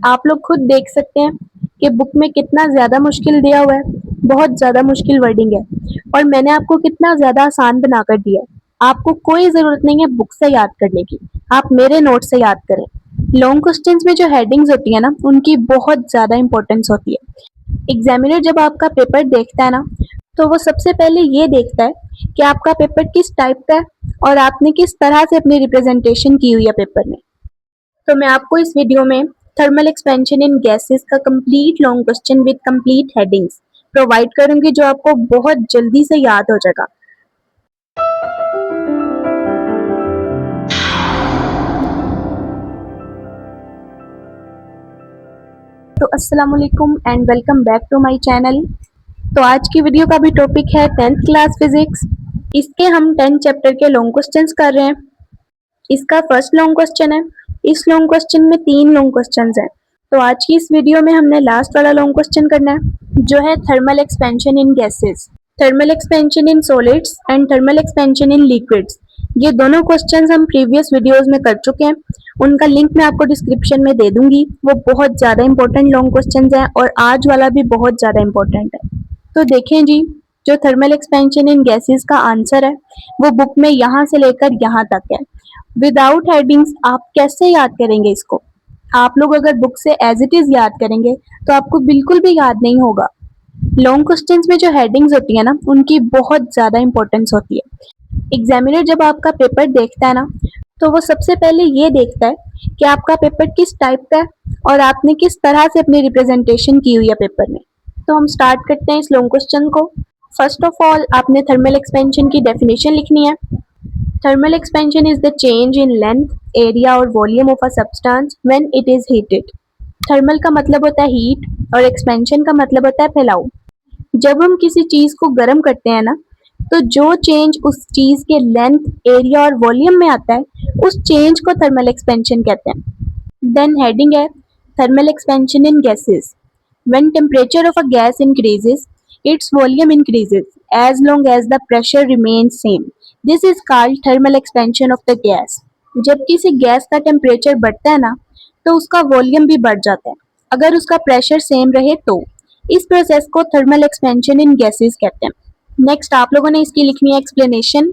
आप लोग खुद देख सकते हैं कि बुक में कितना ज़्यादा मुश्किल दिया हुआ है, बहुत ज़्यादा मुश्किल वर्डिंग है और मैंने आपको कितना ज़्यादा आसान बनाकर दिया है। आपको कोई ज़रूरत नहीं है बुक से याद करने की, आप मेरे नोट से याद करें। लॉन्ग क्वेश्चंस में जो हेडिंग्स होती है ना, उनकी बहुत ज़्यादा इंपॉर्टेंस होती है। एग्जामिनर जब आपका पेपर देखता है ना, तो वो सबसे पहले ये देखता है कि आपका पेपर किस टाइप का है और आपने किस तरह से अपनी रिप्रेजेंटेशन की हुई है पेपर में। तो मैं आपको इस वीडियो में थर्मल एक्सपेंशन इन गैसेस का complete long question with complete headings provide करूंगी, जो आपको बहुत जल्दी से याद हो जाएगा। तो अस्सलाम वालेकुम and welcome back to my channel. तो आज की वीडियो का भी टॉपिक है 10th क्लास फिजिक्स। इसके हम 10 चैप्टर के लॉन्ग क्वेश्चंस कर रहे हैं। इसका फर्स्ट लॉन्ग क्वेश्चन है। इस लॉन्ग क्वेश्चन में 3 लॉन्ग क्वेश्चंस हैं। तो आज की इस वीडियो में हमने लास्ट वाला लॉन्ग क्वेश्चन करना है, जो है thermal expansion in gases, thermal expansion in solids and thermal expansion in liquids. ये दोनों क्वेश्चंस हम प्रीवियस वीडियोस में कर चुके हैं, उनका लिंक मैं आपको डिस्क्रिप्शन में दे दूंगी। वो बहुत ज़्यादा इंपॉर्टेंट लॉन्ग क्वेश्चंस हैं और आज वाला भी बहुत ज़्यादा इंपॉर्टेंट है। तो देखें जी, जो थर्मल एक्सपेंशन इन गैसेस का आंसर है वो बुक में यहाँ से लेकर यहाँ तक है। विदाउट हेडिंग्स आप कैसे याद करेंगे इसको? आप लोग अगर बुक से एज इट इज याद करेंगे तो आपको बिल्कुल भी याद नहीं होगा। लॉन्ग क्वेश्चंस में जो हेडिंग्स होती है ना, उनकी बहुत ज्यादा इंपॉर्टेंस होती है। एग्जामिनर जब आपका पेपर देखता है ना, तो वो सबसे पहले ये देखता है कि आपका पेपर किस टाइप का है और आपने किस तरह से अपनी रिप्रेजेंटेशन की हुई है पेपर में। तो हम स्टार्ट करते हैं इस लॉन्ग क्वेश्चन को। फर्स्ट ऑफ ऑल आपने थर्मल एक्सपेंशन की डेफिनेशन लिखनी है। Thermal expansion is the change in length, area और volume of a substance when it is heated. Thermal का मतलब होता है heat और expansion का मतलब होता है फैलाव। जब हम किसी चीज को गर्म करते हैं ना, तो जो चेंज उस चीज के लेंथ, एरिया और वॉल्यूम में आता है, उस चेंज को थर्मल एक्सपेंशन कहते हैं। देन हेडिंग है thermal expansion in gases. When temperature of a gas increases, its volume increases as long as the pressure remains same. This is called thermal expansion of the gas. जब किसी gas का temperature बढ़ता है ना, तो उसका volume भी बढ़ जाता है, अगर उसका प्रेशर सेम रहे तो। इस प्रोसेस को थर्मल एक्सपेंशन इन गैसेस कहते हैं। नेक्स्ट आप लोगों ने इसकी लिखनी है explanation.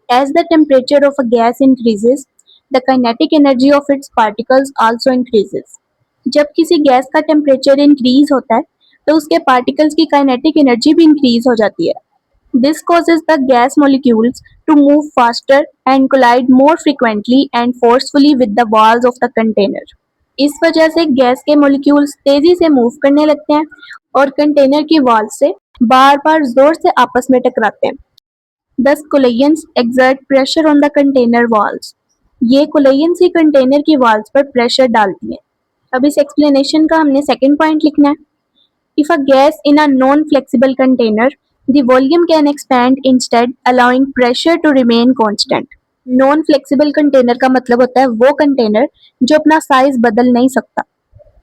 As the temperature of a gas increases, the kinetic energy of its particles also increases. जब किसी गैस का टेम्परेचर इंक्रीज होता है, तो उसके पार्टिकल्स की काइनेटिक एनर्जी भी इंक्रीज हो जाती है। This causes the gas molecules to move faster and collide more frequently and forcefully with the walls of the container. इस वजह से गैस के मॉलिक्यूल्स तेजी से मूव करने लगते हैं और कंटेनर की वॉल से बार बार जोर से आपस में टकराते हैं। Thus collisions exert pressure on the container walls. ये collisions ही कंटेनर की वॉल्स पर प्रेशर डालती हैं। अब इस एक्सप्लेनेशन का हमने सेकंड पॉइंट लिखना है। If a gas in a non-flexible container, the volume can expand instead, allowing pressure to remain constant. Non flexible container का मतलब होता है वो कंटेनर जो अपना साइज बदल नहीं सकता।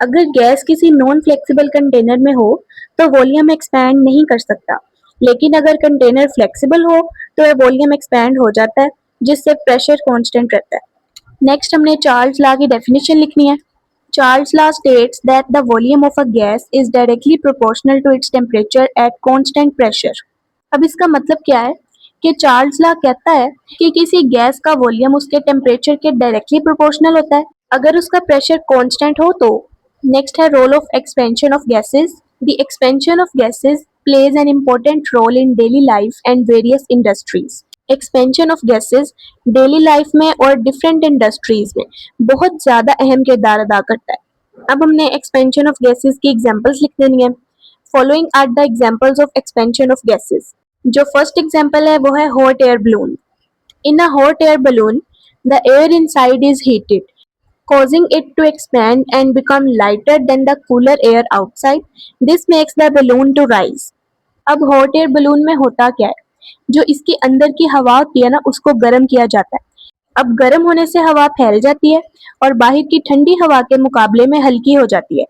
अगर गैस किसी नॉन फ्लेक्सिबल कंटेनर में हो तो वॉल्यूम एक्सपैंड नहीं कर सकता, लेकिन अगर कंटेनर फ्लेक्सिबल हो तो वॉल्यूम एक्सपैंड हो जाता है, जिससे प्रेशर कांस्टेंट रहता है। नेक्स्ट हमने चार्ल्स लॉ की डेफिनेशन लिखनी है। Charles' law states that the volume of a gas is directly proportional to its temperature at constant pressure. अब इसका मतलब क्या है कि चार्ल्स लॉ कहता है कि किसी गैस का वॉल्यूम उसके टेम्परेचर के डायरेक्टली प्रोपोर्शनल होता है अगर उसका प्रेशर कांस्टेंट हो तो। नेक्स्ट है role of expansion of gases. The expansion of gases plays an important role in daily life and various industries. Expansion of gases daily life में और डिफरेंट इंडस्ट्रीज में बहुत ज्यादा अहम किरदार अदा करता है। अब हमने एक्सपेंशन ऑफ गैसेस की एग्जांपल्स लिख देनी है। Following are the examples of expansion of gases. जो फर्स्ट एग्जांपल है वो है hot air balloon. In a hot air balloon the air inside is heated, causing it to expand and become lighter than the cooler air outside. This makes the balloon to rise. अब hot air balloon में होता क्या है, जो इसके अंदर की हवा होती है ना, उसको गर्म किया जाता है। अब गर्म होने से हवा फैल जाती है और बाहर की ठंडी हवा के मुकाबले में हल्की हो जाती है,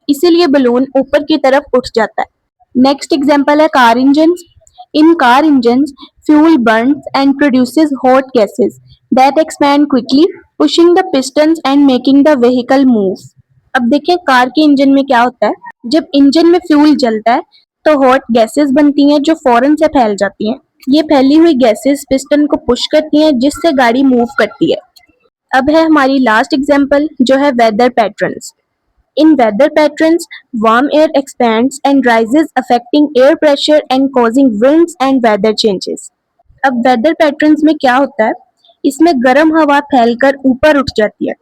इसीलिए बलून ऊपर की तरफ उठ जाता है। नेक्स्ट एग्जांपल है car engine. In car engine fuel Burns and produces hot gases that expand quickly, pushing the pistons and making the vehicle move. अब देखें कार के इंजन में क्या होता है, जब इंजन में फ्यूल जलता है तो हॉट गैसेस बनती हैं जो फौरन से फैल जाती हैं। ये फैली हुई गैसेस पिस्टन को पुश करती हैं जिससे गाड़ी मूव करती है। अब है हमारी लास्ट एग्जांपल जो है weather patterns. In weather patterns warm air expands and rises affecting air pressure and causing winds and weather changes. अब वेदर पैटर्न्स में क्या होता है, इसमें गर्म हवा फैलकर ऊपर उठ जाती है,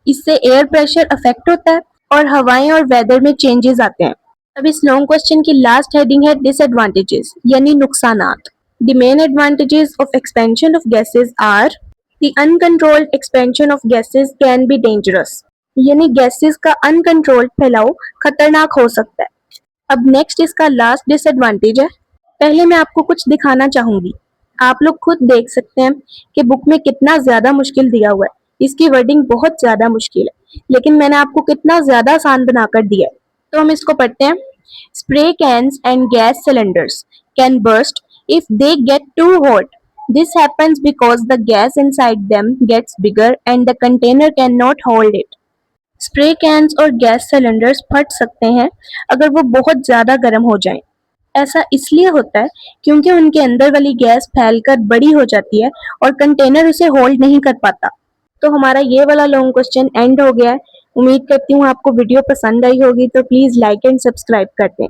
इससे एयर प्रेशर अफेक्ट होता है और हवाएं और वेदर में चेंजेस आते हैं। अब इस लॉन्ग क्वेश्चन की लास्ट हेडिंग है डिसएडवांटेजेस यानी नुकसानात। The main advantages of expansion of gases are the uncontrolled expansion of gases can be dangerous, यानी गैसेस का अनकंट्रोल्ड फैलाव खतरनाक हो सकता है। अब नेक्स्ट इसका लास्ट डिसएडवांटेज है। पहले मैं आपको कुछ दिखाना चाहूंगी, आप लोग खुद देख सकते हैं कि बुक में कितना ज्यादा मुश्किल दिया हुआ है। इसकी वर्डिंग बहुत ज्यादा मुश्किल है, लेकिन मैंने आपको कितना ज्यादा आसान बनाकर दिया है। तो हम इसको पढ़ते हैं। Spray cans and gas cylinders can burst if they get too hot. This happens because the gas inside them gets bigger and the container cannot hold it. Spray cans और गैस सिलेंडर्स फट सकते हैं अगर वो बहुत ज़्यादा गर्म हो जाएं। ऐसा इसलिए होता है क्योंकि उनके अंदर वाली गैस फैलकर बड़ी हो जाती है और कंटेनर उसे होल्ड नहीं कर पाता। तो हमारा ये वाला लॉन्ग क्वेश्चन एंड हो गया है। उम्मीद करती हूँ आपको वीडियो पसंद आई होगी, तो प्लीज़ लाइक एंड सब्सक्राइब कर दें।